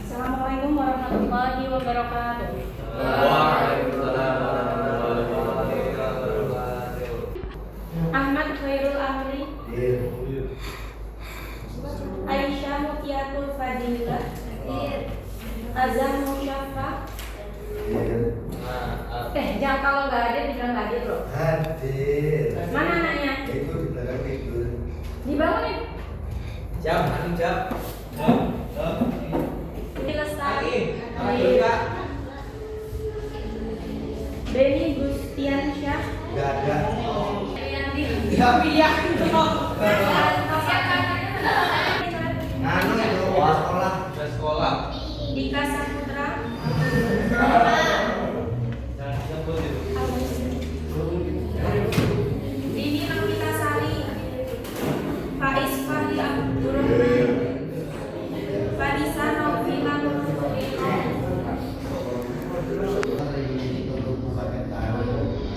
Assalamualaikum warahmatullahi wabarakatuh. Waalaikumsalam warahmatullahi wabarakatuh. Ahmad Khairul Amri, Aisyah Mutiatul Fadilah, Azam Musyafa. Jangan kalau nggak ada bilang nggak hadir loh. Hadir. Mana anaknya? Itu di belakang tidur. Dibangunin. Jam. Ini Lestari. Hadir, Kak. Beni Gustiansyah. Enggak ada. Iya. Anu itu sekolah. Dika Saputra. Dini Novitasari. Faiz Fahri Abdurrahman. Vanessa Novila Nurulino.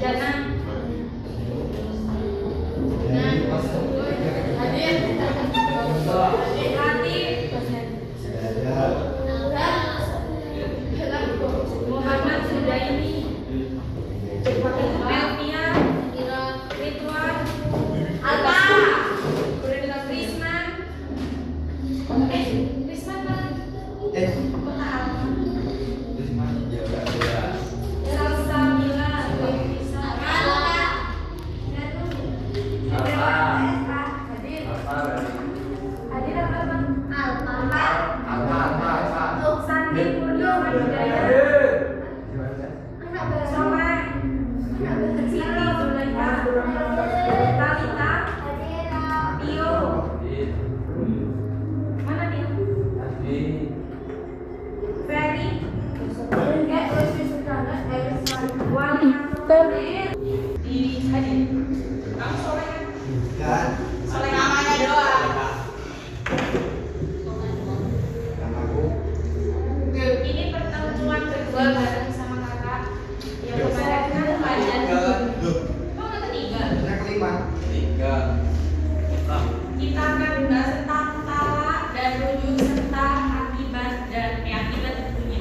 Jana. Muhammad Sudaini, Melvia, Ridwan, Alba, Risma, Risma Salsa Mila, Hadir apa bang? Sandi Puryo Hidayat. Soleh, Siti Zulaikha, Talita, Tio, mana Tio? Ferry, Wali di hadir. Kamu soleh kan? Bukan. Soleh namanya doang. Namaku. Ini pertemuan kedua bareng sama kakak. Yang kemarin kan pelajaran. Loh, Oh, udah ketiga. yang kelima. Kita akan membahas tentang talak dan rujuk serta akibat dan akibat tentunya.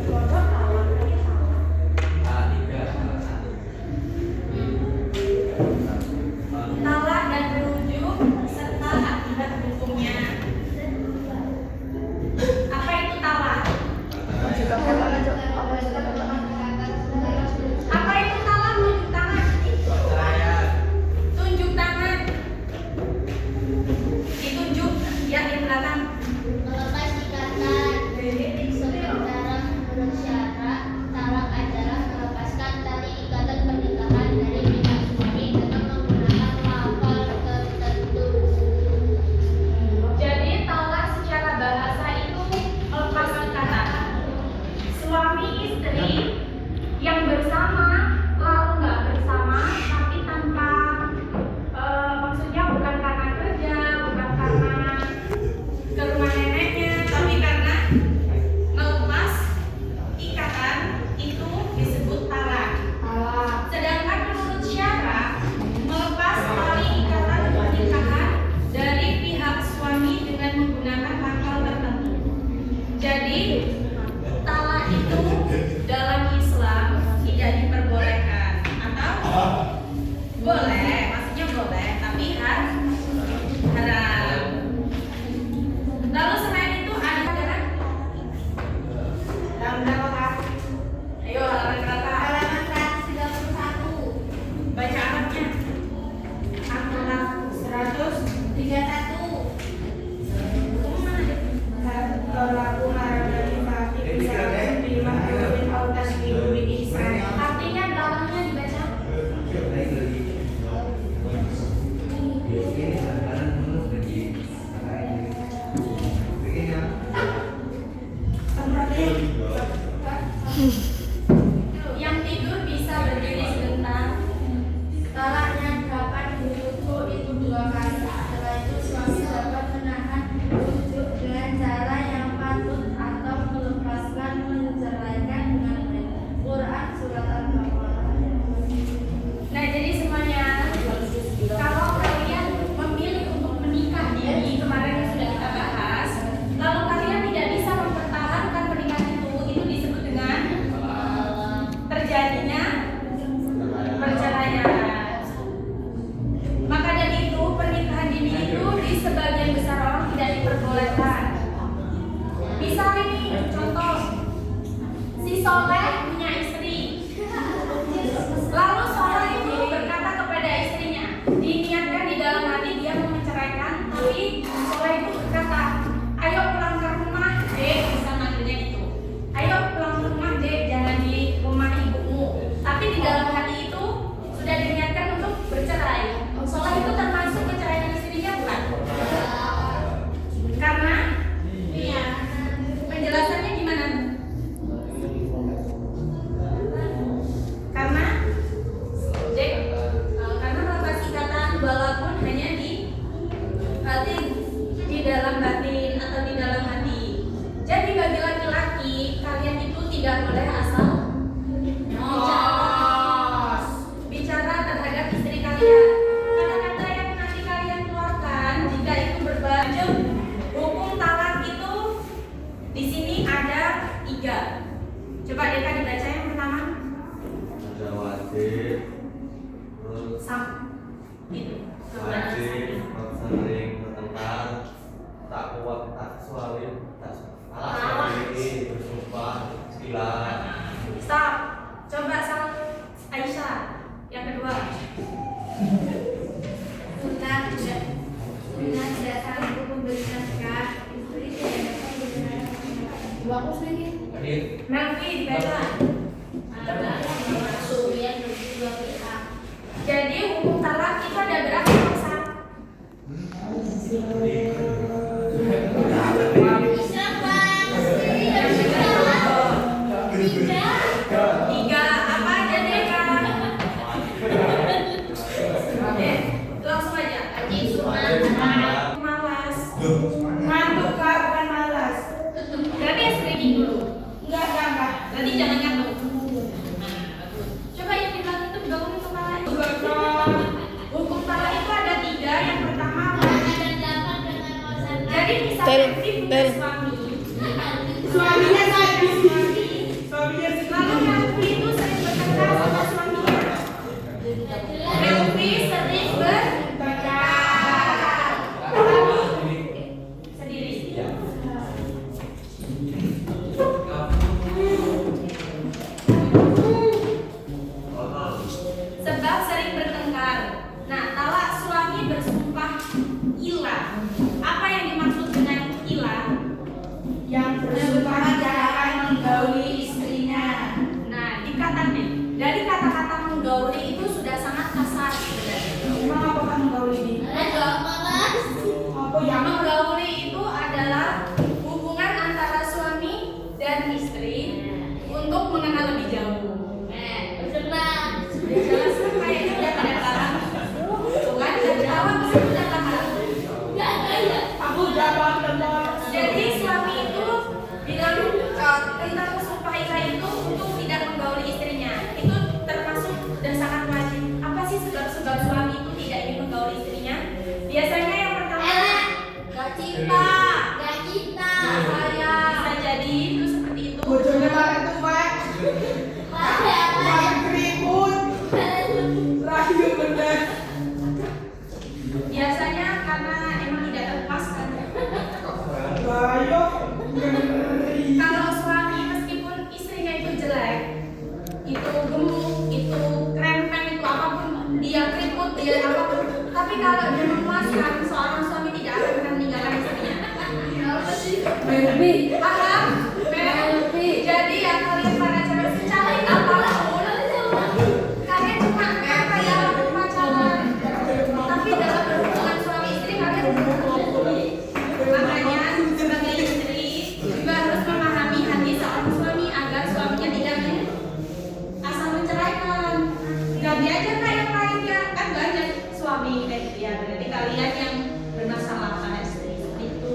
Kodok talak aja talak. Talak dan rujuk serta akibat hukumnya. Apa itu talak? Alas ini bersumpah sekilas. Stop. Coba sama Aisyah. Yang kedua. Sunnah tidak sanggup memberi nafkah, istri tidak dapat memberi nafkah. Bagus lagi. Hadir. Melvi dibaca. Jadi hukum talak itu ada berapa pasal? Tiga apa aja deh Kak? Oke, langsung aja. Malas. Ngantuk Kak, bukan malas. Berarti ya screening dulu. Enggak. Berarti jangan ngantuk. Coba yang dibilang itu gabungin kepala. Hukum talak itu ada tiga. Yang pertama jadi misalnya Melvi punya suami. Suaminya saya lalu Melvi itu sering bertengkar sama suaminya. Melvi sering bertengkar. Lalu sendiri. Sebab sering bertengkar. Nah, talak suami bersumpah ilah. Apa yang dimaksud dengan ilah? Yang bersumpah tidak akan menggauli istrinya. Nah, dikatakan nih, dari kata-kata menggauli itu sudah sangat kasar sebenarnya. Emang apakah menggauli ini? Apa yang menggauli itu adalah hubungan antara suami dan istri untuk mengenal lebih jauh. Sudah jelas kayaknya udah pada tahu. Tuh kan, udah tahu bisa udah tahu. Aku udah paham. Jadi suami itu bilang tentang sumpah ilah itu untuk tidak menggauli istrinya. Itu termasuk dan sangat wajib. Apa sih sebab-sebab suami itu tidak ingin menggauli istrinya? Biasanya yang pertama gak cinta. Bisa jadi itu seperti itu. Bojone malah tuh, Pak. Malah keriput. Rahayu bener. Biasanya karena emang tidak terpuaskan. Ayo. Ngeri. Kalau suami meskipun istrinya itu jelek, itu gemuk, itu krempeng, itu apapun, dia keriput, dia apapun, tapi kalau dia memuaskan, seorang suami tidak akan meninggalkan istrinya. Melvi. Paham? Melvi. Jadi ya kalian para cewek secantik apapun, kalian cuma kayak pacaran, tapi dalam hubungan suami istri kalian makanya sebagai istri juga harus memahami hati seorang suami agar suaminya tidak asal menceraikan. Ganti aja kayak yang lainnya, kan banyak suami ya berarti kalian yang bermasalah sama istri seperti itu.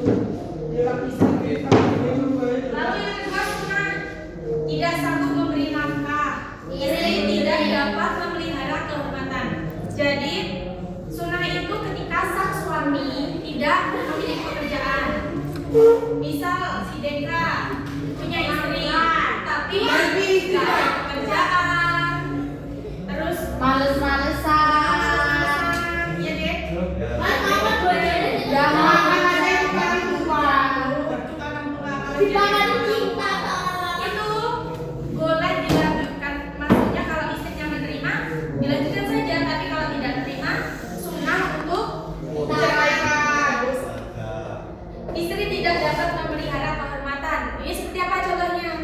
Lalu yang kedua sunnah tidak sanggup memberi nafkah, istri tidak dapat memelihara kehormatan. Jadi sunnah itu ketika sang suami tidak memiliki pekerjaan. Misal si Deka punya istri tapi tidak ada pekerjaan, terus Males-malesan. ya deh. Itu boleh dilanjutkan, maksudnya kalau istrinya menerima dilanjutkan saja, tapi kalau tidak menerima sunnah untuk diceraikan. Istri tidak dapat memelihara kehormatan. Ini seperti apa contohnya?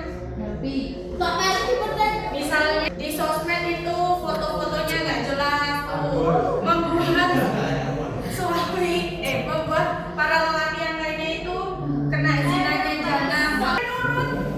Misalnya di sosmed itu foto-fotonya nggak jelas, membuat suami membuat para lelaki yang lainnya itu kena zinanya jangan nurut.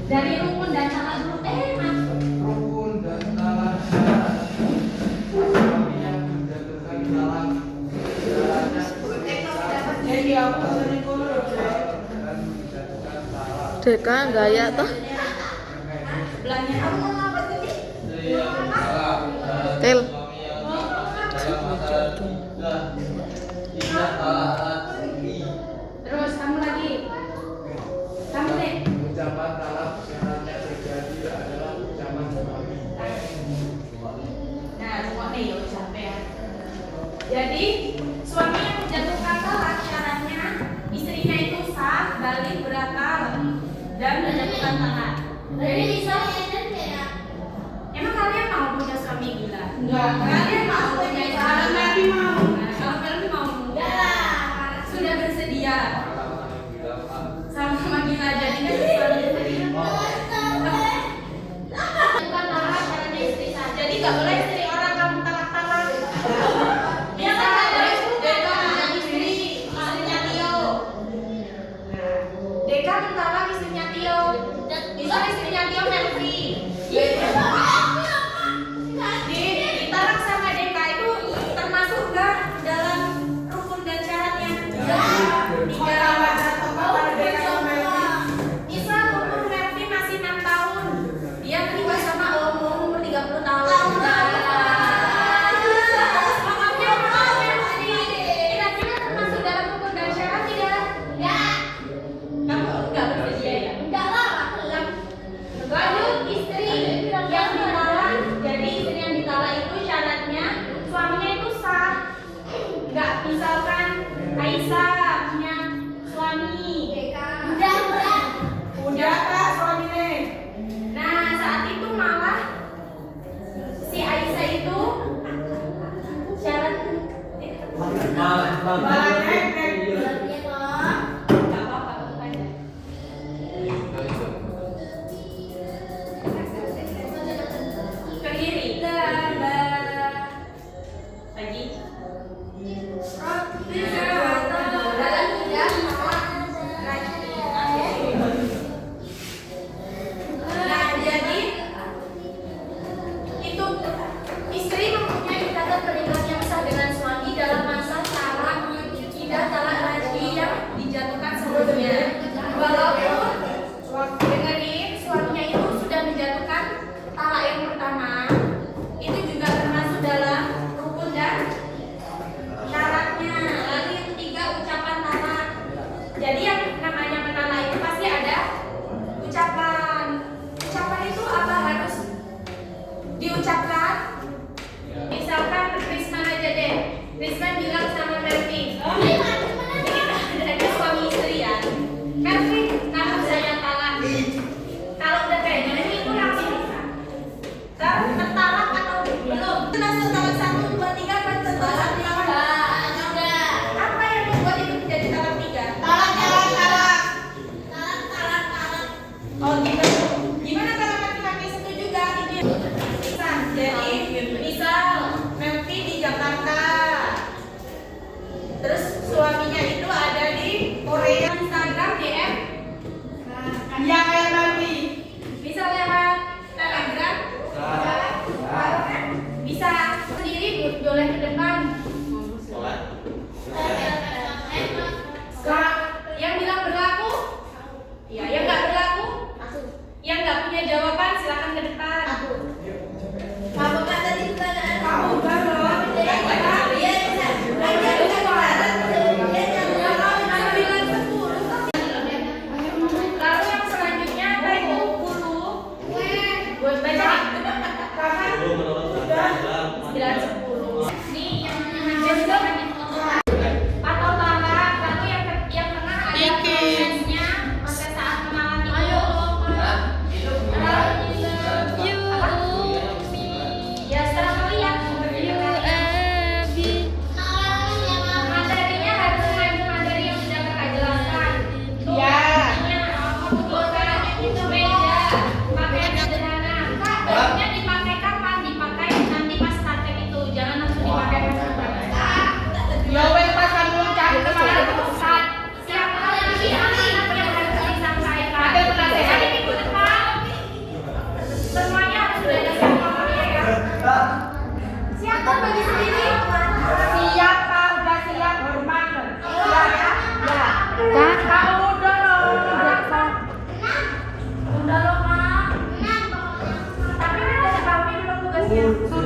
Dari rukun dan talak dulu. Masuk. Rukun dan talak syarat. Suami yang menjatuhkan talak syaratnya jadi apa tadi kalau dan menjatuhkan talak. Deka gaya toh. Belanja kamu apa tadi? Tel. Terus kamu lagi. Kamu deh. Ucapan talak syaratnya terjadi adalah ucapan suami. Nah, semua nih ya capek ya. Jadi, suami yang menjatuhkan talak syaratnya istrinya itu sah, balik, berakal, dan menjatuhkan talak. Jadi bisa. Emang kalian mau punya suami gila? Enggak. Kalian mau punya Kalau Nabi mau. Nah, kalau kalian mau, sudah bersedia sama gila jadi kan suami. Bukan talak syaratnya istri sah. Jadi nggak boleh istri orang kamu talak-talak. Bisa Deka yang istrinya Tio. Deka mentalak istrinya Tio. Bisa istrinya Tio Melvi. Ditalak sama Deka itu termasuk nggak dalam rukun dan syaratnya? Bisa umur Melvi masih 6 tahun. Dia menikah sama umur 30 tahun. Makamnya mau Melvi. Kira-kira termasuk dalam rukun dan syarat tidak? Kamu nggak bersedia ya? Lanjut istri yang ditalak. Jadi istri yang ditalak itu syaratnya suaminya itu sah. Nggak misalkan Aisyah punya suami. Udah kak suaminya. Nah saat itu malah si Aisyah itu syarat Balik. nggak apa-apa tutup aja. Ke kiri lagi. Nah jadi itu istri mempunyai ikatan pernikahan yang sah dengan suami dalam masa talak tidak talak lagi yang dijatuhkan sebelumnya. Walaupun dengerin suaminya itu sudah menjatuhkan talak yang pertama, itu juga termasuk dalam rukun dan syaratnya. Lalu yang ketiga ucapan talak. Jadi yang namanya mentalak itu pasti ada ucapan. Ucapan itu apa harus diucapkan? Misalkan Risman aja deh. Risman bilang sama Melvi. Ada suami istri ya. Melvi, kamu saya talak. Kalau udah kayak gini itu langsung bisa. Tertalak atau belum? Termasuk talak 1, 2, 3 kan talak 3. Apa yang membuat itu menjadi talak 3? Oh gitu. Gimana kalau laki-laki setuju gak? Jadi misal Melvi di Jakarta, terus suaminya itu ada di Korea. Instagram DM, Ya kayak Nabi. bisa lewat Telegram, bisa sendiri boleh ke depan. Yang bilang berlaku, ya yang nggak berlaku, yang nggak punya jawaban silakan ke depan. Apa kak tadi pertanyaan? Kamu udah loh. Lalu yang selanjutnya ada 20. Buat baca Kakak Menurut Anda, 9, 10. Nih yang besok atau talak. Lalu yang tengah ada prosesnya, proses saat mengalami itu. Lalu Betul.